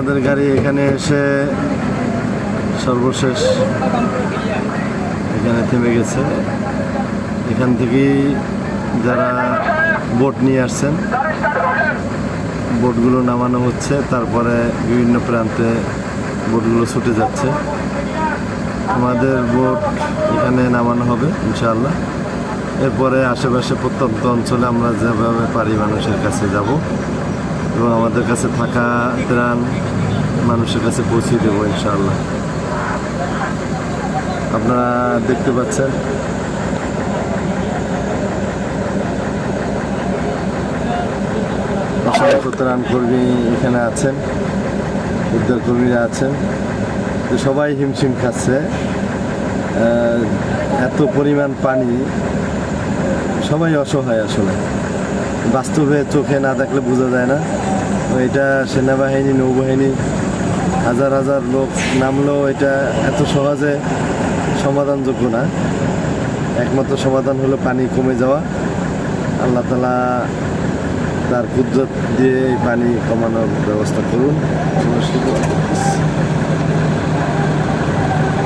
আমাদের গাড়ি এখানে এসে সর্বশেষ এখানে থেমে গেছে। এখান থেকেই যারা বোট নিয়ে আসছেন বোটগুলো নামানো হচ্ছে, তারপরে বিভিন্ন প্রান্তে বোটগুলো ছুটে যাচ্ছে। আমাদের বোট এখানে নামানো হবে ইনশাআল্লাহ। এরপরে আশেপাশে প্রত্যন্ত অঞ্চলে আমরা যেভাবে পারি মানুষের কাছে যাব এবং আমাদের কাছে থাকা ত্রাণ মানুষের কাছে পৌঁছে দেবো ইনশাআল্লাহ। আপনারা দেখতে পাচ্ছেন অসংখ্য ত্রাণ কর্মী এখানে আছেন, উদ্ধার কর্মীরা আছেন। তো সবাই হিমশিম খাচ্ছে, এত পরিমাণ পানি, সবাই অসহায়। আসলে বাস্তবে চোখে না দেখলে বোঝা যায় না। এটা সেনাবাহিনী, নৌবাহিনী, হাজার হাজার লোক নামলেও এটা এত সহজে সমাধানযোগ্য না। একমাত্র সমাধান হলো পানি কমে যাওয়া। আল্লাহ তাআলা তার কুদরত দিয়ে এই পানি কমানোর ব্যবস্থা করুন।